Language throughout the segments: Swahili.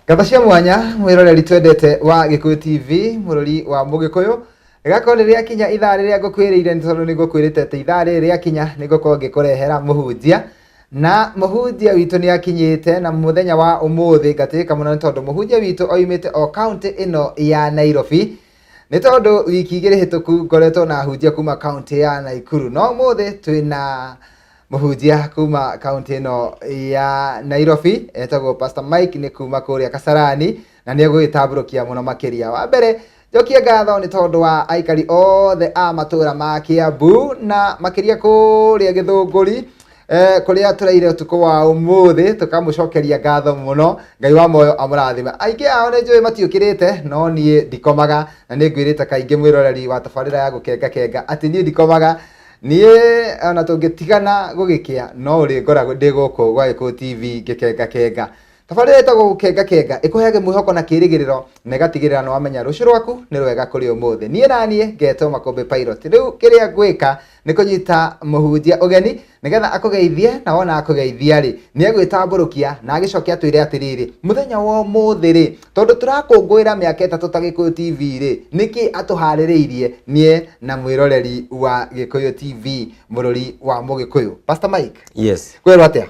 Gatha cia mwanya mwiroreri twendete wa Gikuyu TV murori wa Mugikuyu igakorwo riria kinya ithaa riria ngukwirire tondu ni ngukwirite ati ithaa riria kinya ni ngukorwo ngikurehera muhunjia na muhunjia witu ni akinyite na muthenya wa umuthi ngatika muno tondu muhunjia witu oimite o county ino ya Nairobi ni tondu wiki igiri hituku ngoretwo na hunjia kuma county ya Nakuru no muthi twina muhunjia kuma county ino ya Nairobi etagwo Pastor Mike ni kuma kuria Kasarani na ni egwitamburukia muno makiria wa mbere jokie ngatho ni tondu wa aikari othe a matura ma Kiambu na makiria kuria Githunguri kuria turaire utuko wa umuthi tukamucokeria ngatho muno Ngai wa moyo amurathima aingi ao ni njui matiukirite no nie ndikomaga na ni ngwirite kaingi mwiroreri wa tabarira ya gukenga ati nie ndikomaga nie ona tungitigana gugikia no uri ngoragwo ndi guku gwa Gikuyu TV ngikenga tabarira etagwo gukenga ikuhege mwihoko na kirigiriro na igatigirira no wamenya rucio rwaku ni rwega kuri umuthi nie nanie ngeto makombe pilot riu kiria gwika ni kunyita muhunjia ugeni nigetha akugeithie na wona akugeithia ri ni egwitamburukia na agicokia twire atiriri muthenya wa umuthi ri tondu turakungwira miaka 3 ta Gikuyu TV ri niki atuhaririirie nie na mwiroreri wa Gikuyu TV murori wa Mugikuyu Pastor Mike. Yes. Kwero atia?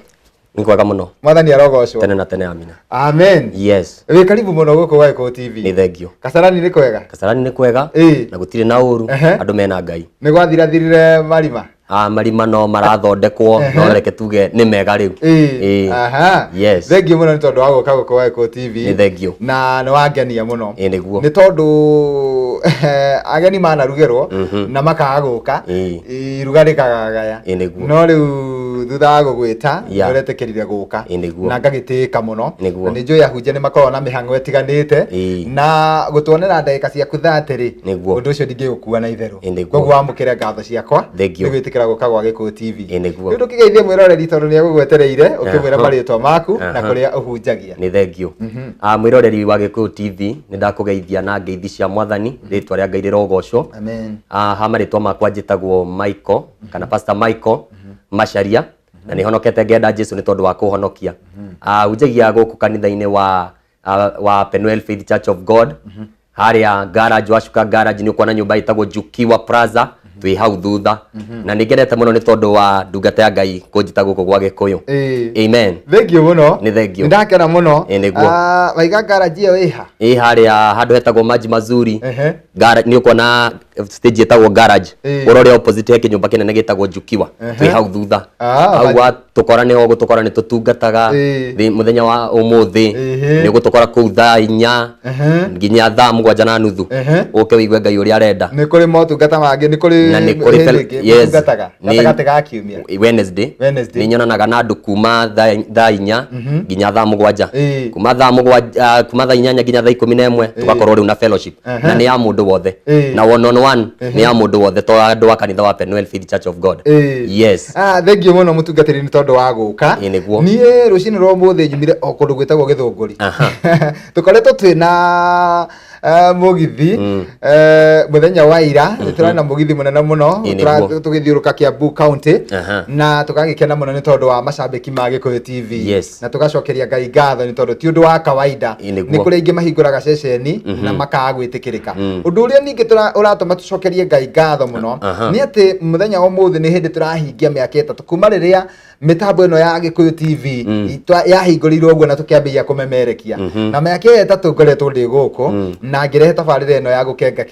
Ni kwega muno. Mwathani arogocwo. Tene na tene amina. Amen. Yes. We karibu muno guku gwa Gikuyu TV. Ni thengio. Kasarani ni kwega? Kasarani ni kwega. Na gutire na uru andu mena Ngai. Ni gwathirathirire marima. Marima no marathondekwo no reke tuge ni mega riu. Aha. Yes. Thengio muno ni tondu wa guka guku gwa Gikuyu TV. Ni thengio. Na ni wangenia muno. Niguo. Ni tondu ageni manarugirwo na makaga guka. Iruga kagagaya. No riu thutha wa gugwita uretekirire guka na ngagitika muno na ni njui ahunjia ni makorwo na mihango etiganite na gutuonera ndagika ciaku 30 ri undu ucio ndingigukua na itheru koguo wamukire ngatho ciakwa ni gwitikira guka gwa Gikuyu TV riu ndukigeithie mwiroreri tondu ni egugwetereire ukimwira maritwa maku na kuria uhunjagia ni thengio mwiroreri wa Gikuyu TV ni ndakugeithia na ngeithi cia mwathani ritwa ria Ngai rirogocwo amen ha maritwa makwa njitagwo Michael kana Pastor Michael Macharia na ni honokete ngenda Jesu ni tondu wa kuhonokia unjagia guku kanitha-ini wa Penuel Faith Church of God haria garage washuka garage ni ukona nyumba itagwo Jukiwa Plaza twi hau thutha na ningerete muno ni tondu wa ndungata ya Ngai kunjita guku gwa Gikuyu amen thengio muno ni thengio ndakena muno waiga garage iyo iha haria handu hetagwo Maji Mazuri garage ni ukona stage etagwo garage urore opposite yake nyumba kinene gitagwo Jukiwa twi hau thutha hau tukorane o gutukora ni tutungataga muthenya wa umuthi ni gutukora ku thaa 4 nginya thaa 7:30 uke wigue Ngai uria arenda ni kuri motungata mangi ni kuri na ni kuri gataga ga kiumia Wednesday ni nyonanaga na andu kuma thaa 4 nginya thaa 7 kuma thaa 4 nginya thaa 11 tugakorwo riu na fellowship na ni ya mundu wothe na one ni ya mundu wothe to andu wa kanitha wa Penuel Faith Church of God yes thengio muno mutungatiri ni tondu wa guka nie rucini rwa muthi nyumire o kundu gwitagwo Githunguri tukoretwo twina mugithi muthenya wa ira turana na mugithi munene muno tugithiuruka Kiambu county na tukagikena muno ni tondu wa macambiki ma Gikuyu TV na tugacokeria Ngai ngatho ni tondu ti undu wa kawaida ni kuri ingi mahinguraga ceceni na makaga gwitikirika undu uria ningi uratuma tucokerie Ngai ngatho muno ni ati muthenya wa muthi ni hindi turahingia miaka 3 kuma riria mitambo ino ya Gikuyu TV yahingurirwo uguo na tukiambia kumemerekia na miaka 3 ngoretwo ndi guku na ngirehe tabarira ino ya gukenga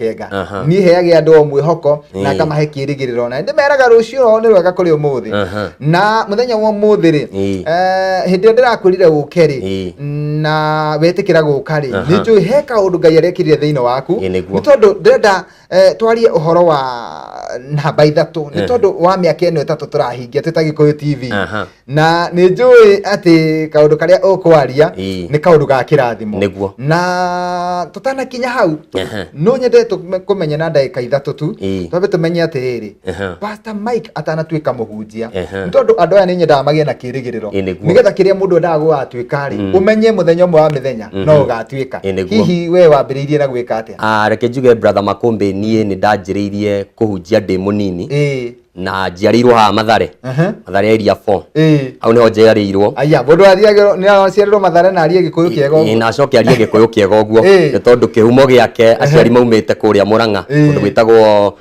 ni heage andu o mwihoko na kamahe kirigiriro na ndimeraga rucio ni rwega kuri umuthi na muthenya wa umuthi ri hindi ndirakurire ukeri na wetikira gukari ni njui he kaundu Ngai arekirire thiini waku ni tondu ndirenda twarie uhoro wa namba 3 ni tondu wa miaka ino 3 turahingia twita Gikuyu TV na ni njui ati kaundu karia ukwaria ni kaundu ga kirathimo na tutana kinya hau no nyende kumenya na ndagika 3 tu twabe tumenye atiriri Pastor Mike atanatuika muhunjia tondu andu aya ni nyendaga magie na kirigiriro nigetha kiria mundu endaga gwatuika ri umenye muthenya umwe wa mithenya no ugatuika hihi we wambiriirie na gwika atia reke njuge brother Makombe nie ni ndanjiriirie kuhunjia ndi munini na njiarirwo haha Mathare Mathare area 4 au niho njiarirwo aya mundu athiagirwo ni aciarirwo Mathare na arie Gikuyu kiega uguo na acoke arie Gikuyu kiega uguo ni tondu kihumo giake aciari maumite kuria Murang'a kundu gwitagwo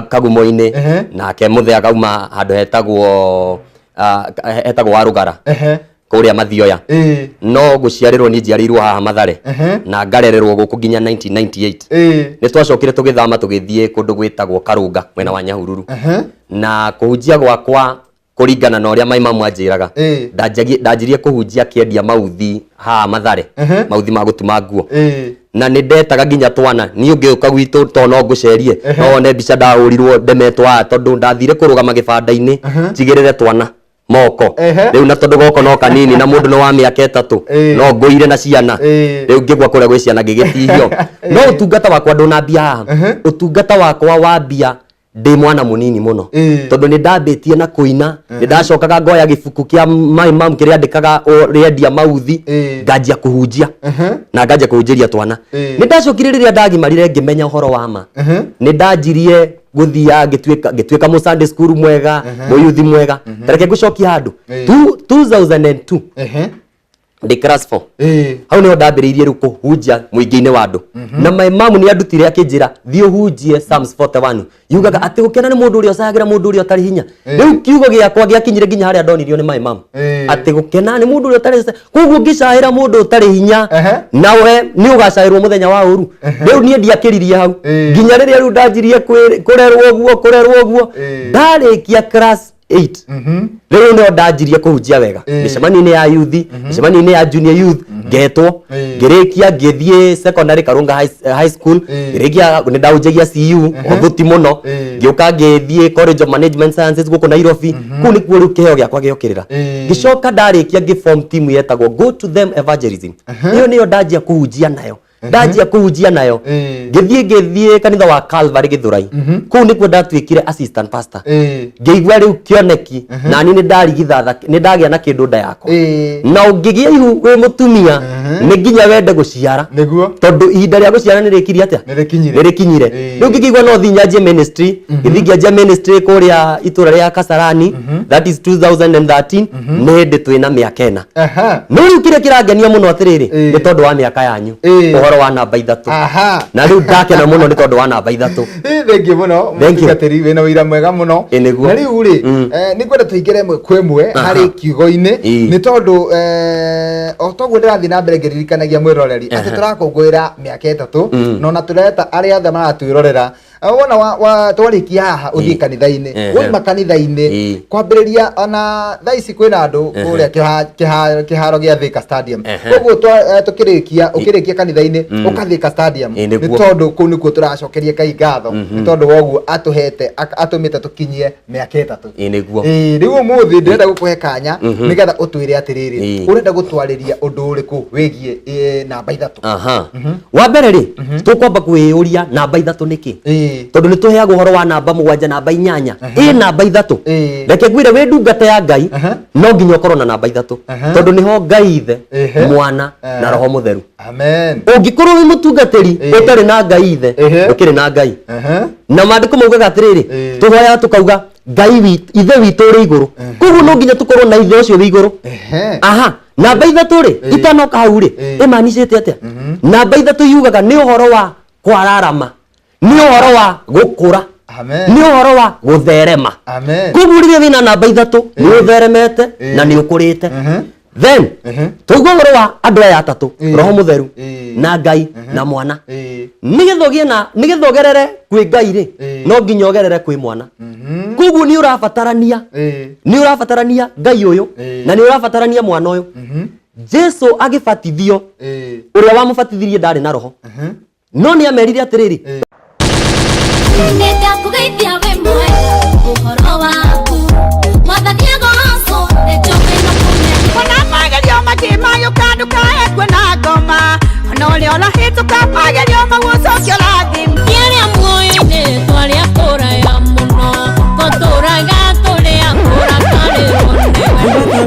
Kagumo-ini nake muthea kauma handu hetagwo Warugara kuria Mathioya no guciarirwo ni njiarirwo haha Mathare na ngarererwo guku nginya 1998 ni twacokire tugithama tugithie kundu gwitagwo Karunga mwena wa Nyahururu na kuhunjia gwakwa kuringana na uria maimamu anjiraga ndanjirie kuhunjia kiendia mauthi haha Mathare mauthi ma gutuma nguo na ni ndetaga nginya twana ni ungiuka gwitu to no ngucerie no one mbica ndaurirwo ndemetwa tondu ndathire kurugama gibanda-ini njigirire twana moko riu na tondu goko no kanini na mundu no wa miaka 3 no nguire na ciana riu ngigwa kuria gwi ciana ngigitihio no utungata wakwa ndunambia haha utungata wakwa wambia ndi mwana munini muno tondu ni ndambitie na kuina ni ndacokaga ngoya gibuku kia maimamu kiria ndikaga riendia mauthi nganjia kuhunjia na nganjia kuhunjiria twana ni ndacokire riria ndagimarire ngimenya uhoro wa ma ni ndanjirie guthia gituika mu Sunday school mwega mu youth mwega tareke gucokia handu 2002 ndi class 4 hau niho ndambiriirie ru kuhunjia muingi-ini wa andu na maimamu ni andutire akinjira thio hunjie Psalms 41 yugaga ati gukena ni mundu uria ucagira mundu uria utari hinya riu kiugo giakwa giakinyire nginya haria ndonirio ni maimamu ati gukena ni mundu uria utari koguo ngicahira mundu utari hinya nawe ni ugacairwo muthenya wa uru riu nie ndiakiririe hau nginya riria riu ndanjirie kurerwo guo ndarikia class 8 riu no ndanjirie kuhunjia wega micemani-ini ya youth micemani-ini ya junior youth ngetwo ngirikia ngithie secondary Karunga high school ngirikia ni ndahunjagia CU othuti muno ngiuka ngithie College of Management Sciences guku Nairobi ku ni kuo riu kiheo giakwa giokirira ngicoka ndarikia ngiform team yetagwo Go to Them Evangelism iyo niyo ndanjia kuhunjia nayo ndajia kuhunjia nayo ngithie kanitha wa Calvary Githurai kuu nikuo ndatwikire assistant pastor ngeigua riu kioneki na ni ndarigitha ni ndagia na kindu nda yako na ungigia ihu wi mutumia ni nginya wende guciara niguo tondu ihinda ria guciara ni rikirie atia ni rikinyire riu ngigwa no thinyanjie ministry ngithingia ministry kuria itura ria Kasarani that is 2013 ni hindi twina miaka 4 no riu kire kirangenia muno atiriri ni tondu wa miaka yanyu uhoro wa namba 3 na riu ndakena muno ni tondu wa namba 3 thengi muno mutungatiri wina wira mwega muno na riu ri ni kwenda tuingire kwemwe hari kiugo-ini ni tondu o toguo ndirathi na mbere ngiririkanagia mwiroreri ati turakungwira miaka 3 no na tureta aria othe maratwirorera wona wa twarikia haha uthii kanitha-ini woima kanitha-ini kwambiriria ona thaa ici kwina andu kuria kiharo gia Thika Stadium koguo tukirikia ukirikia kanitha-ini ukathika stadium ni tondu kuu nikuo turacokeria Ngai ngatho ni tondu woguo atuhete atumite tukinyie miaka 3 riu umuthi ndirenda gukuhe kanya nigetha utwire atiriri urenda gutwariria undu uriku wigie namba 3 wa mbere ri tukwamba kwiuria namba 3 niki tondu ni tuheagwo horo wa namba 7 namba 8 namba 3 reke gwire wi ndungata ya Ngai no nginya ukorwo na namba 3 tondu niho Ngai ithe mwana na roho mutheru amen ungikorwo wi mutungatiri utari na Ngai ithe ukiri na Ngai na maandiko maugaga atiriri tuhoya tukauga Ngai ithe witu uri iguru koguo no nginya tukorwo na ithe ucio wi iguru namba 3 ri itanoka hau ri imanicite atia namba 3 yugaga ni uhoro wa kwararama ni uhoro wa gukura ni uhoro wa gutherema koguo riria wina namba 3 ni utheremete na ni ukurite then tuguo uhoro wa andu aya 3 roho mutheru na Ngai na mwana nigetha ugerere kwi Ngai ri no nginya ugerere kwi mwana koguo ni urabatarania Ngai uyu na ni urabatarania mwana uyu Jesu agibatithio uria wamubatithirie ndari na roho no ni amerire atiriri nenda kugeithia we mwe uhoro waku mwathania goco nĩnjũĩ na ona magerio makimayo kandu kaekwe na ngoma ona ũrĩa ũrahĩtũka magerio magũcokio rathim kĩrĩa muoyo-inĩ twarĩa kũraya mũno gũtũraga tũrĩa kũrakarĩrwo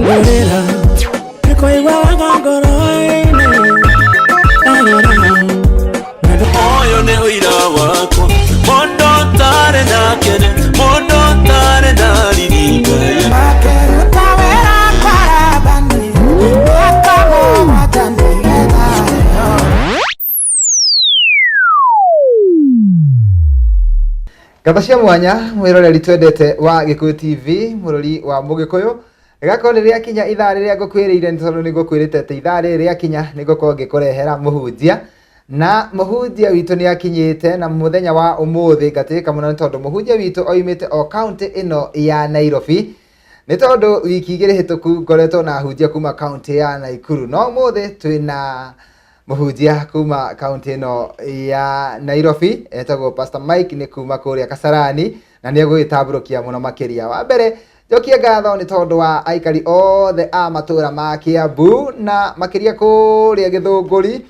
nĩwe nĩkũigua wega ngoro-inĩ ũyũ nĩ ũira wakwa mũndũ ũtarĩ na kĩrĩ mũndũ ũtarĩ Tata cia mwanya mwiroreri twendete wa Gikuyu TV murori wa Mugikuyu igakorwo riria kinya ithaa riria ngukwirire tondu ni ngukwirite ati ithaa riria kinya ni ngukorwo ngikurehera muhunjia na muhunjia witu ni akinyite na muthenya wa umuthi ngatirika muno tondu muhunjia witu oimite o county ino ya Nairobi ni tondu wiki igiri hituku ngoretwo na hunjia kuma county ya Naikuru no umuthi twina muhunjia kuma county ino ya Nairobi etagwo Pastor Mike ni kuma kuria Kasarani na ni egwitamburukia muno makiria wa mbere jokia ngatho ni tondu wa aikari othe a matura ma Kiambu na makiria kuria Githunguri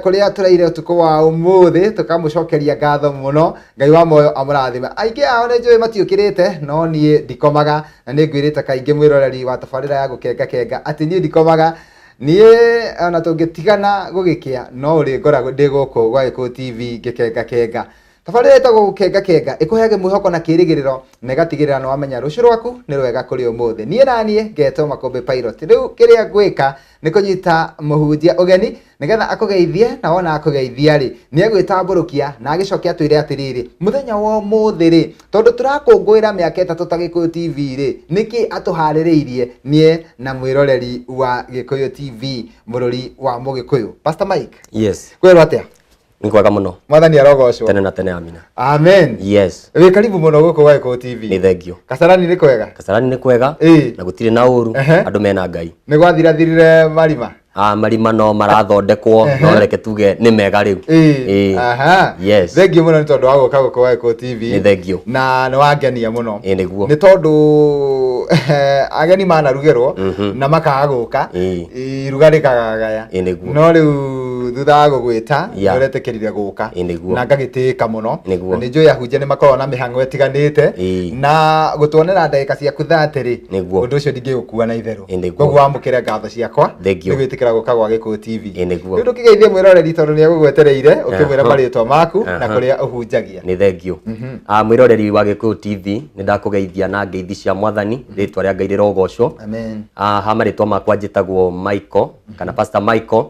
kuria turaire utuko wa umuthi tukamucokeria ngatho muno Ngai wa moyo amurathima aingi ao ni njui matiukirite no nie ndikomaga na ni ngwirite kaingi mwiroreri wa tabarira ya gukenga ati nie ndikomaga nie ona tungitigana gugikia no uri ngoragwo ndi guku gwa Gikuyu TV ngikenga tabarira etagwo gukenga ikuheage mwihoko na kirigiriro na igatigirira no wamenya rucio rwaku ni rwega kuri umuthi nie nanie ngeto Makombe Pilot riu kiria gwika ni kunyita muhunjia ugeni nigetha akugeithie na wona akugeithia ri ni egwitamburukia na agicokia twire atiriri muthenya wa umuthi ri tondu turakungwira miaka 3 ta Gikuyu TV ri niki atuhaririirie nie na mwiroreri wa Gikuyu TV murori wa Mugikuyu Pastor Mike. Yes. Kwero atia? Ni kwega muno. Mwathani arogocwo. Tene na tene amina. Amen. Yes. We karibu muno guku wa Gikuyu TV. Ni thengio. Kasarani ni kwega? Kasarani ni kwega. Na gutire na uru andu mena Ngai. Ni gwathirathirire marima. Marima no marathondekwo no reke tuge ni mega riu. Aha. Yes. Thengio muno ni tondu wa guka guku wa Gikuyu TV. Ni thengio. Na ni wangenia muno. Niguo. Ni tondu ageni manarugirwo na makaga guka. Iruga rikagagaya. No riu thutha wa gugwita uretekirire guka. Na ngagitika muno. Na ni njui ahunjia ni makorwo na mihango itiganite. Na gutuonera ndagika ciaku 30 ri. Undu ucio ndingigukua na itheru. Koguo wamukire ngatho ciakwa. Nigwitikira guka gwa Gikuyu TV. Riu tukigeithie mwiroreri tondu ni egugwetereire ukimwira maritwa maku na kuria uhunjagia. Ni thengio. Mwiroreri wa Gikuyu TV ni ndakugeithia na ngeithi cia Mwathani ritwa ria Ngai rirogocwo. Amen. Ha maritwa makwa njitagwo Michael kana Pastor Michael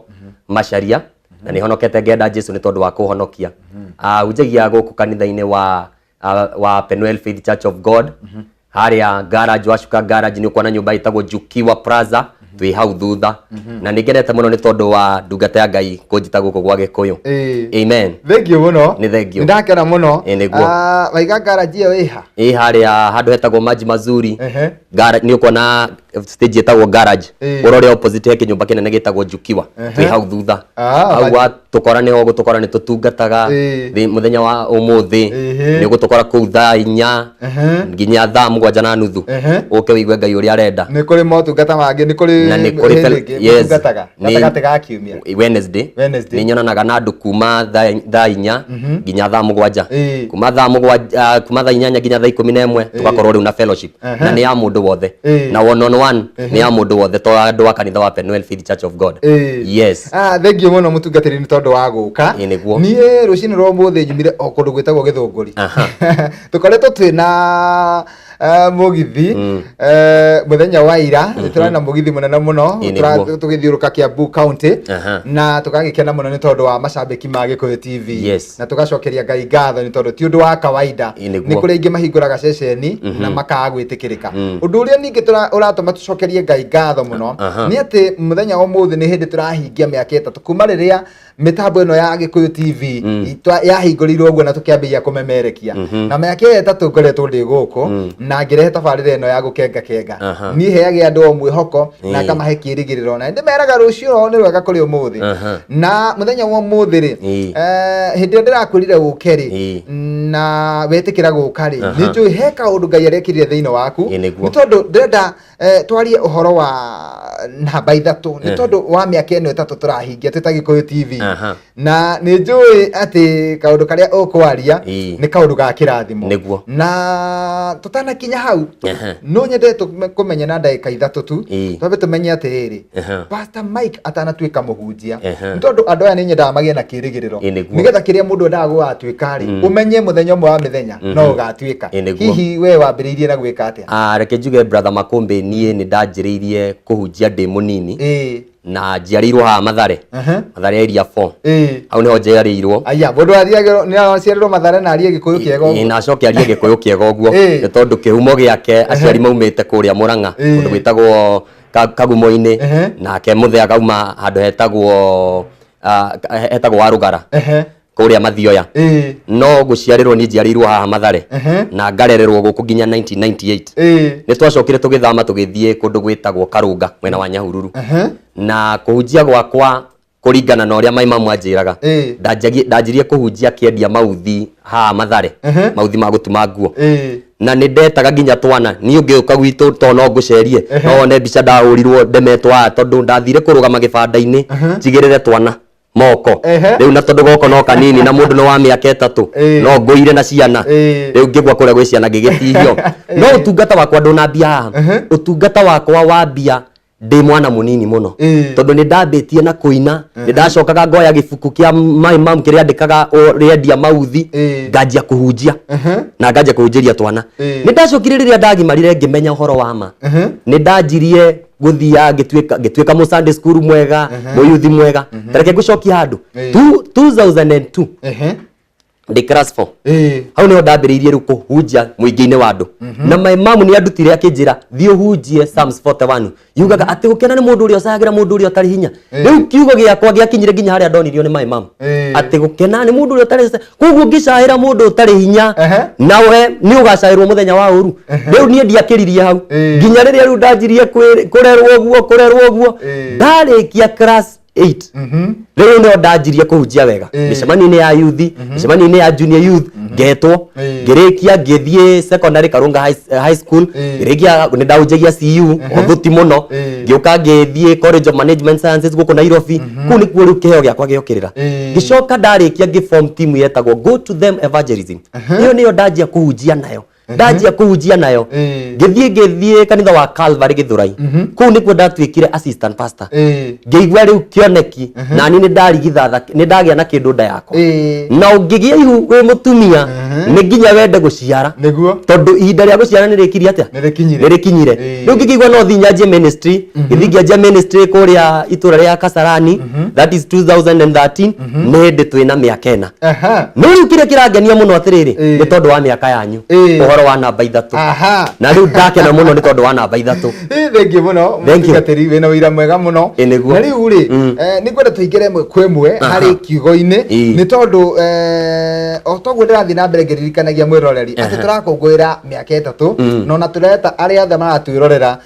Macharia na ni honokete ngenda Jesu ni tondu wa kuhonokia. Unjagia guku kanitha-ini wa Penuel Faith Church of God. Haria garage washuka garage ni ukwana nyumba itagwo Jukiwa Plaza twi hau thutha na ningenete muno ni tondu wa ndungata ya Ngai kunjita guku gwa Gikuyu. Amen. Thengio muno. Ni thengio. Ndakena muno. Waiga garage iyo iha. Haria handu hetagwo Maji Mazuri. Garage ni ukwana stage etagwo garage. Urore opposite ya kinyumba kinene gitagwo Jukiwa. Twi hau thutha. Hau tukorane ho gutukorane tutungataga muthenya wa umuthi ni gutukora ku thaa 4 nginya thaa 7:30 uke wigue Ngai uria arenda. Ni kuri motungata mangi ni kuri na ni kuri motungataga gatagatiga kiumia Wednesday ni nyonanaga na andu kuma thaa 4 nginya thaa 7 kuma thaa 7 kuma thaa 8 nginya thaa 11 tugakorwo riu na fellowship na ni ya mundu wothe na one on one ni ya mundu wothe to andu wa kanitha wa Penuel Faith Church of God. Yes. Thengio muno mutungatiri ni tondu wa guka ni rucini rwa muthi nyumire o kundu gwitagwo Githunguri tukoretwo twina mugithi muthenya wa ira turana na mugithi munene muno tugithiuruka Kiambu County na tukagikena muno ni tondu wa macambiki ma Gikuyu TV na tugacokeria Ngai ngatho ni tondu ti undu wa kawaida ni kuri ingi mahinguraga ceceni na makaga gwitikirika undu uria ningi uratuma tucokerie Ngai ngatho muno ni ati muthenya wa muthi ni hindi turahingia miaka 3 kuma riria mitambo ino ya Gikuyu TV yahingũrirwo ũguo na tukiambia kumemerekia na miaka 3 ngoretwo ndi guku na ngirehe tabarĩra ino ya gukenga ni heage andu o mwihoko na ngamahe kĩrĩgĩrĩro na ndimeraga rũcio ni rwega kũrĩ ũmũthĩ na muthenya wa ũmũthĩ ri hindi ndĩrakũrire gũkeri na wetĩkĩra gũka ri ni njũĩ he kaũndũ Ngai arekĩrire thĩinĩ waku ni tondu ndĩrenda twarie ũhoro wa namba 3 ni tondu wa miaka ino 3 tũrahingia twĩta Gikuyu TV na ni njũĩ ati kaũndũ karia ũkwaria ni kaũndũ ga kĩrathimo na tutanakinya hau no nyende kumenya na ndagika 3 tu twabe tumenye atiriri Pastor Mike atanatuika muhunjia tondu andu aya ni nyendaga magie na kĩrĩgĩrĩro nigetha kiria mundu endaga gũgatuĩka ri umenye muthenya ũmwe wa mĩthenya no ũgatuĩka hihi we wambĩrĩirie na gwĩka atia? Reke njuge brother Makombe nie ni ndanjĩrĩirie kuhunjia ndĩ mũnini na njiarirwo haha Mathare Mathare area 4 hau niho njiarirwo aya mundu athiaga ni aciarirwo Mathare na arie Gikuyu kiega uguo na acoke arie Gikuyu kiega uguo ni tondu kihumo giake aciari maumite kuria Murang'a undu gwitagwo Kagumo-ini nake muthia kauma handu hetagwo Warugara kuria Mathioya no guciarirwo ni njiarirwo haha Mathare na ngarererwo guku nginya 1998 ni twacokire tugithama tugithie kundu gwitagwo Karunga mwena wa Nyahururu na kuhunjia gwakwa kuringana na uria maimamu anjiraga ndanjirie kuhunjia kiendia mauthi haha Mathare mauthi ma gutuma nguo na ni ndetaga nginya twana ni ungiuka gwitu to no ngucerie no one mbica ndahurirwo ndemetwa tondu ndathire kurugama gibanda-ini njigirire twana moko riu na tondu goko no kanini na mundu no wa miaka 3 no nguire na ciana riu ngigwa kuria gwi ciana ngigitihio no utungata wakwa ndunambia haha utungata wakwa wambia ndi mwana munini muno tondu ni ndambitie na kuina ni ndacokaga ngoya gibuku kia mam kiria ndikaga riendia mauthi nganjia kuhunjia na nganjia kuhunjiria twana ni ndacokire riria ndagimarire ngimenya uhoro wa ma ni ndanjirie guthia ngituika mu Sunday school mwega mu youth mwega tareke gucokia handu 2002 ndi class 4 hau niho ndambiriirie ru kuhunjia muingi-ini wa andu na my mom ni andutire akinjira thii uhunjie Psalms 41 yugaga ati gukena ni mundu uria ucagira mundu uria utari hinya riu kiugo giakwa giakinyire nginya haria ndonirio ni my mom ati gukena ni mundu uria utari koguo ngicahira mundu utari hinya nawe ni ugacairwo muthenya wa uru riu nie ndiakiririe hau nginya riria riu ndanjirie kurerwo guo ndarikia class 8 riu no ndanjirie kuhunjia wega micemani-ini ya youth micemani-ini ya junior youth ngetwo ngirikia ngithie secondary Karunga high school ngirikia ni ndahunjagia CU othuti muno ngiuka ngithie College of Management Sciences guku Nairobi ku ni kuo riu kiheo giakwa giokirira ngicoka ndarikia ngiform team yetagwo Go to Them Evangelism iyo niyo ndanjia kuhunjia nayo ngithie kanitha wa Calvary Githurai ku ni kuo ndatwikire assistant pastor ngeigua riu kioneki na ni ndagia na kindu nda yako na ungigia ihu we mutumia ni nginya wende guciara tondu ihinda ria guciara ni rikiri atia ni rikinyire riu ngigwa no thinyanjie ministry ngithingia ministry kuria itura ria Kasarani that is 2013 ni hindi twina miaka 4 no riu kire kirangenia muno atiriri ni tondu wa miaka yanyu uhoro wa namba 3 na riu ndakena muno ni tondu wa namba 3 thengi muno mutingatiri wina wira mwega muno na riu ri ni kwenda tuingire mwe kwemwe hari kiugo-ini ni tondu o toguo ndirathi na mbere ngiririkanagia mwiroreri ati turakungwira miaka 3 no na tureta aria othe maratwirorera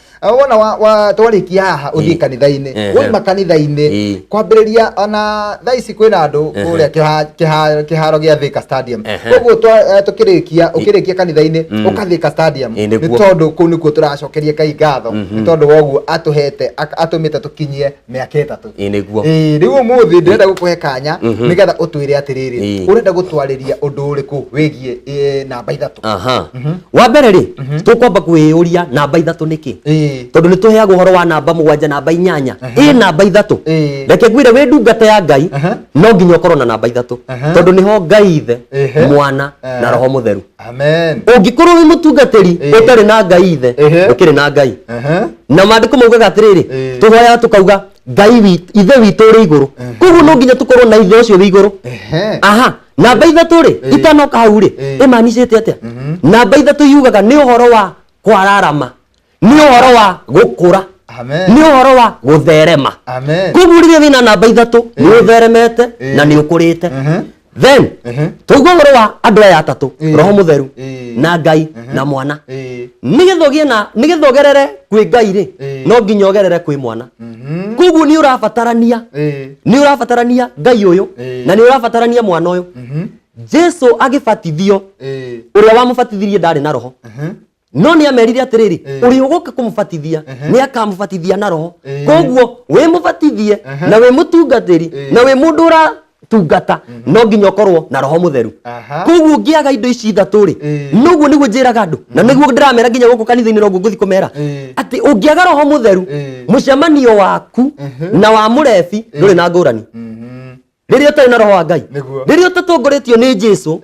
wona twarikia haha uthii kanitha-ini wi makanitha-ini kwambiriria ona thaa ici kwina andu kuria kiharo gia Thika Stadium koguo tukirikia ukirikia kanitha-ini ukathika stadium ni tondu kuu nikuo turacokeria Ngai ngatho ni tondu woguo atuhete atumite tukinyie miaka 3 riu umuthi ndirenda gukuhe kanya nigetha utwire atiriri urenda gutwariria undu uriku wigie namba 3 wa mbere ri tukwamba kwiyuria namba 3 niki tondu ni tuheagwo uhoro wa namba 7 namba 8 namba 3 reke ngwire wi ndungata ya Ngai no nginya ukorwo na namba 3 tondu niho Ngai ithe mwana na roho mutheru amen ungikorwo wi mutungatiri utari na Ngai ithe ukiri na Ngai na maandiko maugaga atiriri tuhoya tukauga Ngai ithe witu uri iguru koguo no nginya tukorwo na ithe ucio wi iguru namba 3 ri itanoka hau ri imanicite atia namba 3 yugaga ni uhoro wa kwararama ni uhoro wa gukura ni uhoro wa gutherema koguo riria wina namba 3 ni utheremete na ni ukurite then tuguo uhoro wa andu aya 3 roho mutheru na Ngai na mwana nigetha ugerere kwi Ngai ri no nginya ugerere kwi mwana koguo ni urabatarania Ngai uyu na ni urabatarania mwana uyu Jesu agibatithio uria wamubatithirie ndari na roho no ni amerire atiriri uri ugoka kumubatithia ni akamubatithia na roho koguo we mubatithie na we mutungatiri na we mundu ura tungata no nginya ukorwo na roho mutheru koguo ngiaga indo ici 3 ri noguo niguo njiraga andu na niguo ndiramera nginya guku kanitha-ini no nguthi kumera ati ungiaga roho mutheru mucemanio waku na wa murebi nduri na ngurani riria utari na roho wa Ngai riria utatongoretio ni Jesu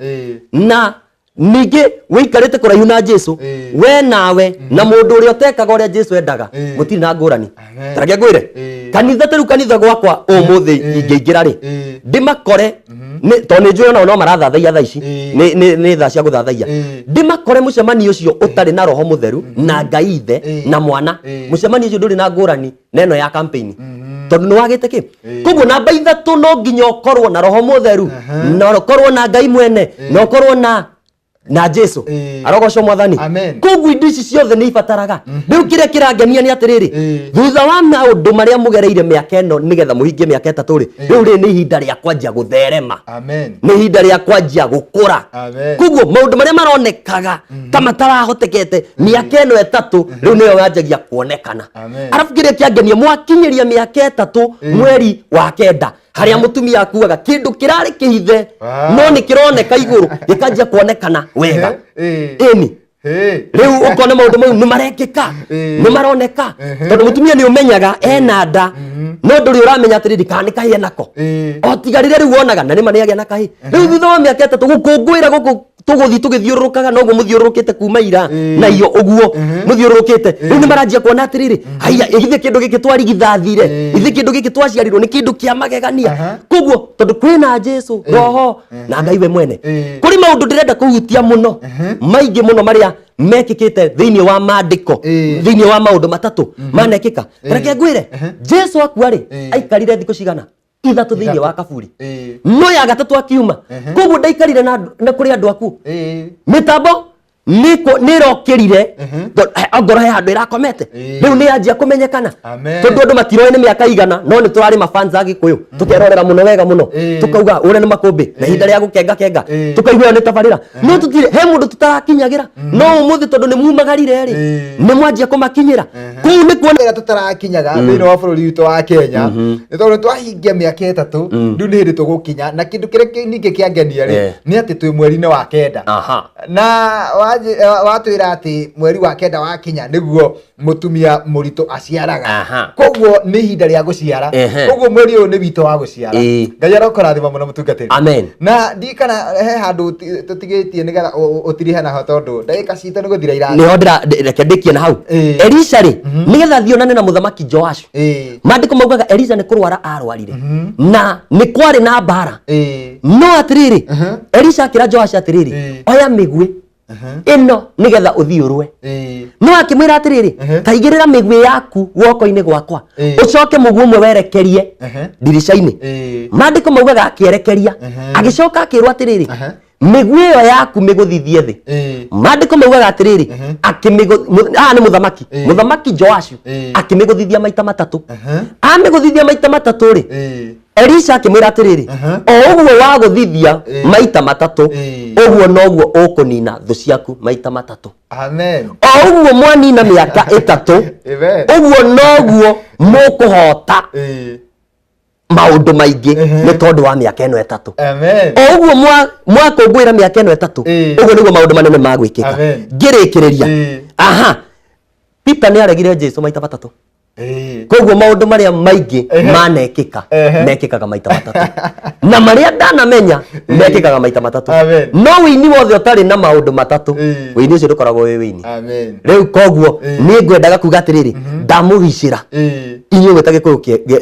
na ningi wikarite kuraihu na Jesu we nawe na mundu uria utekaga uria Jesu endaga mutiri na ngurani tarage ngwire kanitha teru kanitha gwakwa umuthi ingĩingĩra rĩ ndimakore to nĩ njũĩ nao no marathathaia thaa ici nĩ thaa cia gũthathaia ndimakore mũcemanio ũcio ũtarĩ na roho mũtheru na Ngai ithe na mwana mũcemanio ũcio ndũrĩ na ngũrani neno ya campaign tondũ nĩ wagĩte kĩ koguo namba ithatũ no nginya ũkorwo na roho mũtheru na ũkorwo na Ngai mwene na ũkorwo na Jesu arogoco mwathani koguo indo ici ciothe nĩ ibataraga rĩu kĩrĩa kĩrangenia nĩ atĩrĩrĩ thutha wa maũndũ marĩa mũgereire mĩaka ĩno nĩgetha mũhingie mĩaka ĩtatũ rĩ rĩu rĩ nĩ ihinda rĩa kwanjia gũtherema nĩ ihinda rĩa kwanjia gũkũra koguo maũndũ marĩa maronekaga ta matarahotekete mĩaka ĩno ĩtatũ rĩu nĩyo yanjagia kuonekana arabu kĩrĩa kĩangenia mwakinyĩria mĩaka ĩtatũ mweri wa kenda harĩa mũtumia akuaga kĩndũ kĩrarĩ kĩhithe no nĩ kĩroneka igũrũ gĩkanjia kuonekana wega ĩni rĩu ũkona maũndũ mau nĩ marekĩka nĩ maroneka tondũ mũtumia nĩ ũmenyaga ena nda no ndũrĩ ũramenya atĩrĩrĩ kana nĩ kahĩe nako o tigarire rĩu wonaga na nĩ agĩa na kahĩ rĩu thutha wa mĩaka ĩtatũ gũkũngũĩra gũkũ tũgũthiĩ tũgĩthiũrũrũkaga no guo mũthiũrũrũkĩte kuma ira na iyo ũguo mũthiũrũrũkĩte rĩu nĩ maranjia kuona atĩrĩrĩ haya ithe kĩndũ gĩkĩ twarigithathire ithe kĩndũ gĩkĩ twaciarirwo nĩ kĩndũ kĩa magegania koguo tondũ kwĩna Jesu roho na Ngai we mwene kũrĩ maũndũ ndĩrenda kũhutia mũno maingĩ mũno marĩa mekĩkĩte thĩinĩ wa maandĩko thĩinĩ wa maũndũ matatũ manekĩka reke ngwĩre Jesu akua rĩ aikarire thikũ cigana ithatũ thĩinĩ wa kaburi no ya gatatũ akiuma koguo ndaikarire na kũrĩ andũ aku mĩtambo nĩ rokĩrire ongoro he handũ ĩrakomete rĩu nĩ yanjia kũmenyekana tondũ andũ matiroĩ nĩ mĩaka igana no nĩ tũrarĩ mafans a Gĩkũyũ tũkerorera mũno wega mũno tũkauga ũrĩa nĩ makũmbĩ na ihinda rĩa gũkenga tũkaigua nĩ tabarĩra no tũtirĩ he mũndũ tũtarakinyagĩra no ũmũthĩ tondũ nĩ mumagarire rĩ nĩ mwanjia kũmakinyĩra kũu nĩ kuona tũtarakinyaga thĩinĩ wa bũrũri witũ wa Kenya nĩ tondũ twahingia mĩaka ĩtatũ rĩu nĩ hĩndĩ tũgũkinya na kĩndũ kĩrĩa ningĩ kĩangenia rĩ nĩ atĩ twĩ mweri-inĩ wa kenda na watwĩra atĩ mweri wa kenda wakinya nĩguo mũtumia mũritũ aciaraga koguo nĩ ihinda rĩa gũciara koguo mweri ũyũ nĩ witũ wa gũciara Ngai arokũrathima mũno mũtungatĩri amen na ndikana he handũ tũtigĩtie nĩgetha ũtirihe naho tondũ ndagĩka citũ nĩ gũthira irathi nĩho reke ndĩkie na hau Elisha rĩ nĩgetha thionane na mũthamaki Joashu maandĩko maugaga Elisha nĩ kũrwara arwarire na nĩ kwarĩ na mbara no atĩrĩrĩ Elisha akĩra Joashu atĩrĩrĩ oya mĩguĩ ĩno nĩgetha ũthiũrwe no akĩmwĩra atĩrĩrĩ kaigĩrĩra mĩguĩ yaku guoko-inĩ gwakwa ũcoke mũguĩ ũmwe werekerie ndirica-inĩ maandĩko maugaga akĩerekeria agĩcoka akĩrwo atĩrĩrĩ mĩguĩ ĩyo yaku mĩgũthithie thĩ maandĩko maugaga atĩrĩrĩ nĩ mũthamaki Joashu akĩmĩgũthithia maita matatũ amĩgũthithia maita matatũ rĩ Elisha akĩmwĩra atĩrĩrĩ o ũguo wagũthithia maita matatũ ũguo noguo ũkũnina thũ ciaku maita matatũ o ũguo mwanina mĩaka ĩtatũ ũguo noguo mũkũhota maũndũ maingĩ nĩ tondũ wa mĩaka ĩno ĩtatũ o ũguo mwakũngũĩra mĩaka ĩno ĩtatũ ũguo nĩguo maũndũ manene magwĩkĩka ngĩrĩkĩrĩria Peter nĩ aregire Jesu maita matatũ koguo maũndũ marĩa maingĩ manekĩka mekĩkaga maita matatũ na marĩa ndanamenya mekĩkaga maita matatũ no wĩini wothe ũtarĩ na maũndũ matatũ wĩini ũcio ndũkoragwo wĩ wĩini rĩu koguo nĩ ngwendaga kuga atĩrĩrĩ ndamũgicĩra inyuĩ gwĩta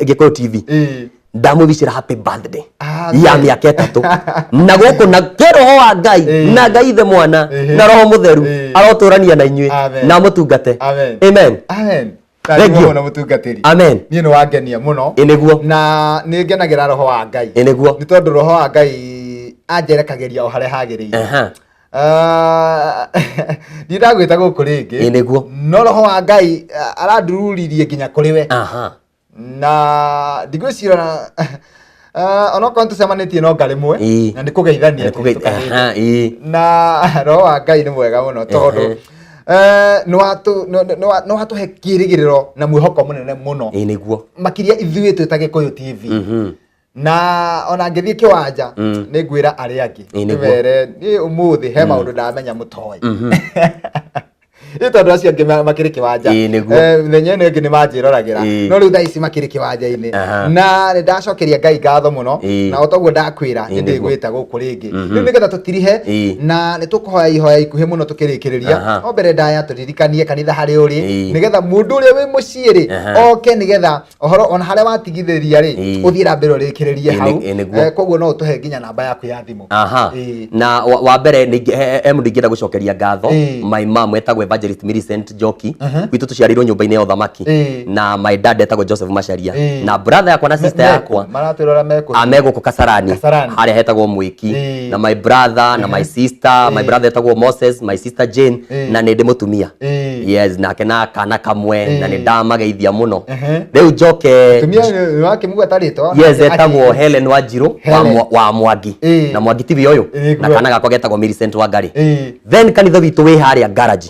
Gĩkũyũ TV ndamũgicĩra happy birthday ya mĩaka ĩtatũ na gũkũ na kĩroho wa Ngai na Ngai ithe mwana na roho mũtheru arotũrania na inyuĩ na mũtungate amen na mũtungatĩri amen niĩ nĩ wangenia mũno nĩguo na nĩ ngenagĩra roho wa Ngai nĩguo nĩ tondũ roho wa Ngai anjerekagĩria o harĩa hagĩrĩire ndiĩ ndagwĩta gũkũ rĩngĩ nĩguo no roho wa Ngai arandururirie nginya kũrĩ we na ndigwĩciria onokorwo tũcemanĩtie no ngarĩmwe na nĩ kũgeithania na roho wa Ngai nĩ mwega mũno tondũ no watũhe kĩĩrĩgĩrĩro na mwĩhoko mũnene mũno nĩguo makĩria ithuĩ twĩ ta Gĩkũyũ TV na ona ngĩthiĩ kĩwanja nĩ ngwĩra arĩa angĩ nĩwere niĩ ũmũthĩ he maũndũ ndamenya mũtoĩ tondu acio angi makiri kiwanja thenya ino ingi ni manjiroragĩra no rĩu thaa ici makiri kiwanja-inĩ na nĩ ndacokeria Ngai ngatho mũno na otoguo ndakwĩra nĩ ndĩgwĩta gũkũ rĩngĩ rĩu nĩgetha tũtirihe na nĩ tũkũhoya ihoya ikuhĩ mũno tũkĩrĩkĩrĩria no mbere ndaya tũririkanie kanitha harĩ ũrĩ nĩgetha mũndũ ũrĩa wĩ mũciĩ rĩ oke nĩgetha ohoro ona harĩa watigithĩria rĩ ũthiĩ na mbere ũrĩkĩrĩrie hau koguo no ũtũhe nginya namba yaku ya thimũ na wa mbere MD ngĩenda gũcokeria ngatho my mom etagwo Evangelist Millicent Njoki gwitũ tũciarĩirwo nyũmba-inĩ ya ũthamaki na my dad etagwo Joseph Macharia na brother yakwa na sister yakwa amegũkũ Kasarani harĩa hetagwo Mwĩki na my brother na my sister my brother etagwo Moses my sister Jane na nĩ ndĩ mũtumia yes nake na kana kamwe na nĩ ndamageithia mũno rĩu njoke yes etagwo Helen Wanjiru wa Mwangi na Mwangi TV ũyũ na kana gakwa getagwo Millicent Wangari then kanitha witũ wĩ harĩa garage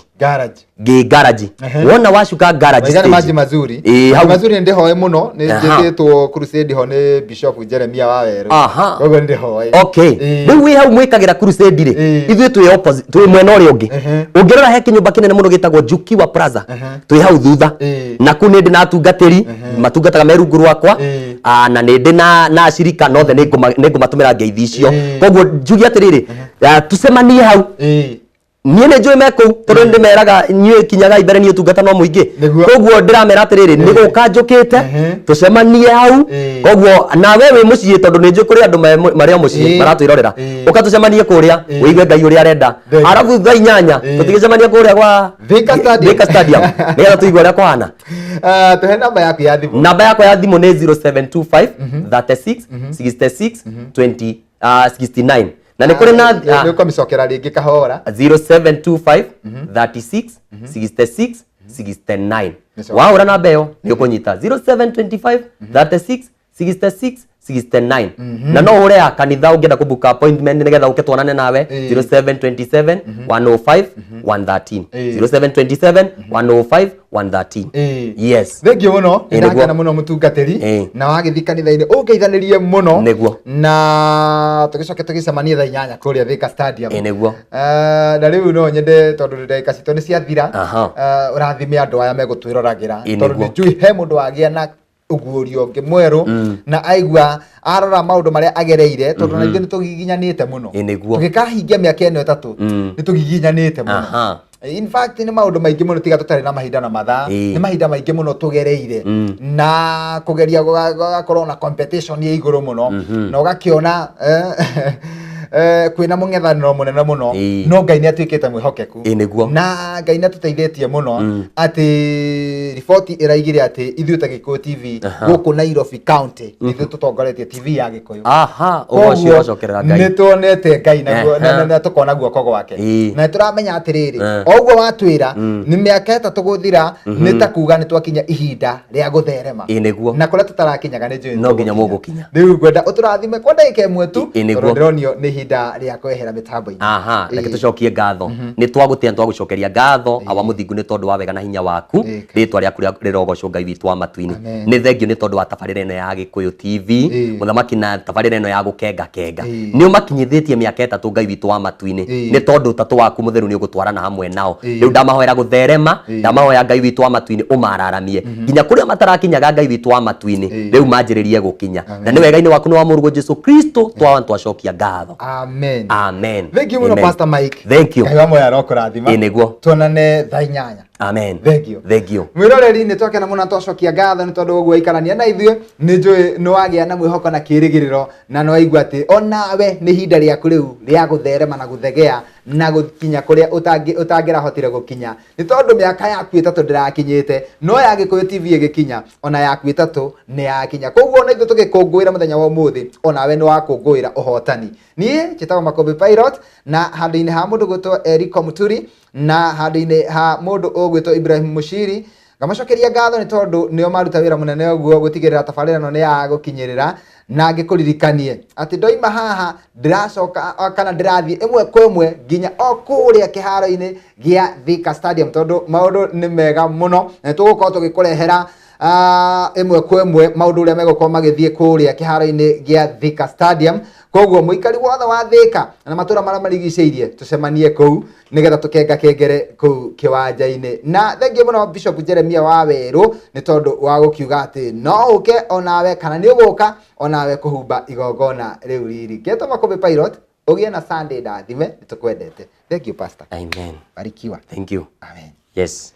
wona wacuka garage stage maji mazuri mazuri ndi hoye muno ni njititwo crusade ho ni Bishop Jeremiah Waweru koguo ndi hoye okay riu wi hau mwikagira crusade ri ithuĩ twĩ opposite twĩ mwena ũrĩa ũngĩ ũngĩrora he kinyũmba kinene mũno gĩtagwo Jukiwa Plaza twĩ hau thutha na ku nĩ ndĩ na atungatĩri matungataga me rungu rwakwa na nĩ ndĩ na ashirika nothe nĩ ngũmatũmĩra ngeithi icio koguo njugi atĩrĩrĩ tucemanie hau niĩ nĩ njũĩ me kũu tondũ nĩ ndĩmeraga inyuĩ kinyaga mbere niĩ ũtungata no mũingĩ koguo ndĩramera atĩrĩrĩ nĩ gũka njũkĩte tũcemanie hau koguo nawe wĩ mũciĩ tondũ nĩ njũĩ kũrĩ andũ marĩ o mũciĩ maratwĩrorera ũka tũcemanie kũrĩa wĩigue Ngai ũrĩa arenda arabu thaa 8 tũtigĩcemania kũrĩa gwa Thika Stadium nĩgetha tũigue ũrĩa kũhana tũhe namba yaku ya thimũ namba yakwa ya thimũ nĩ 0725 36 66 20 69 na nĩ kũrĩ na nĩ ũkamĩcokera rĩngĩ kahora 0725 36 66 69 waũra namba ĩyo nĩ ũkũnyita 0725 36 66 69 na no ũre ya kanitha ũngĩenda kũbuka appointment nĩgetha ũke twanane nawe 0727 105 113 0727 105 113 yes thengio mũno ndakena mũno mũtungatĩri na wagĩthi kanitha-inĩ ũngeithanĩrie mũno nĩguo na tũgĩcoke tũgĩcemanie thaa 8 kũrĩa Thika Stadium nĩguo na rĩu no nyende tondũ ndagĩka citũ nĩ ciathira ũrathime andũ aya megũtwĩroragĩra tondũ nĩ njũĩ he mũndũ wagĩa na ugurio nge mweru na aigua arora maundu maria agereire tondu na ithuĩ nĩ tũgiginyanĩte mũno tũgĩkahingia mĩaka ĩno ĩtatũ nĩ tũgiginyanĩte mũno in fact nĩ maundu maingĩ mũno tiga tũtarĩ na mahinda na mathaa nĩ mahinda maingĩ mũno tũgereire na kũgeria gũgakorwo na competition ya igũrũ mũno na ũgakĩona kwĩna mũng'ethanĩro mũnene mũno no Ngai nĩ atuĩkĩte mwĩhokeku na Ngai nĩ atũteithĩtie mũno atĩ riboti ĩraigire atĩ ithuĩ ta Gĩkũyũ TV gũkũ Nairobi County ithuĩ tũtongoretie TV ya Gĩkũyũ nĩ tuonete Ngai na tũkona guoko gwake na tũramenya atĩrĩrĩ o ũguo watwĩra nĩ mĩaka ĩtatũ gũthira nĩ ta kuga nĩ twakinya ihinda rĩa gũtherema na kũrĩa tũtarakinyaga nĩ njũĩ no nginya mũgũkinya rĩu ngwenda ũtũrathime kwa ndagĩka ĩmwe tu tondũ ndĩronio nĩ ihinda rĩa kwehera mĩtambo-inĩ reke tũcokie ngatho nĩ twagũtĩa twagũcokeria ngatho awa mũthingu nĩ tondũ wa wega na hinya waku rĩtwa rĩaku rĩrogocwo Ngai witũ wa matu-inĩ nĩ thengio nĩ tondũ wa tabarĩra ĩno ya Gĩkũyũ TV mũthamaki na tabarĩra ĩno ya gũkenga nĩ ũmakinyithĩtie mĩaka ĩtatũ Ngai witũ wa matu-inĩ nĩ tondũ ũtatũ waku mũtheru nĩ ũgũtwarana hamwe nao rĩu ndamahoera gũtherema ndamahoya Ngai witũ wa matu-inĩ ũmararamie nginya kũrĩa matarakinyaga Ngai witũ wa matu-inĩ rĩu manjĩrĩrie gũkinya na nĩ wega-inĩ waku nĩ wa mũrũgũ Jesũ Kristo twacokia ngatho amen thank you muno Pastor Mike thank you Ngai wa moyo arokũrathima nĩguo tuonane thaa 8 amen thank you mwĩroreri nĩ twakena mũno twacokia ngatho nĩ tondũ ũguo ikarania na ithuĩ nĩ njũĩ nĩ wagĩa na mwĩhoko na kĩĩrĩgĩrĩro na nĩ waigua atĩ onawe nĩ ihinda rĩaku rĩu rĩa gũtherema na gũthegea na gũkinya kũrĩa ũtangĩrahotire gũkinya nĩ tondũ mĩaka yaku ĩtatũ ndĩrakinyĩte no ya Gĩkũyũ TV ĩgĩkinya ona yaku ĩtatũ nĩ yakinya koguo na ithuĩ tũgĩkũngũĩra mũthenya wa ũmũthĩ onawe nĩ wakũngũĩra ũhotani niĩ njĩtagwo Makombe Pilot na handũ-inĩ ha mũndũ gwĩtwo Eriko Muturi na handũ-inĩ ha mũndũ ũgwĩtwo Ibrahim Mushiri ngamacokeria ngatho nĩ tondũ nĩo maruta wĩra mũnene ũguo gũtigĩrĩra tabarĩra ĩno nĩ ya gũkinyĩrĩra na ngĩkũririkanie atĩ ndoima haha ndĩracoka kana ndĩrathiĩ ĩmwe kwa ĩmwe nginya o kũrĩa kĩharo-inĩ gĩa Thika Stadium tondũ maũndũ nĩ mega mũno na tũgũkorwo tũgĩkũrehera imwe kwa imwe maundu uria megokorwo magithie kuria kiharo-ini gia Thika Stadium. Koguo muikari wothe wa Thika na matura maria marigiceirie tucemanie kou nigetha tukenga kengere kou kiwanja-ini. Na thengiũ muno Bishop Jeremia Waweru ni tondu wa gukiuga ati no uke onawe kana ni uguka onawe kuhumba igongona riu riri. Geto Makombe Pilot ugie na Sunday ndathime nitukwendete. Thank you pastor. Amen. Barikiwa. Thank you. Amen. Yes.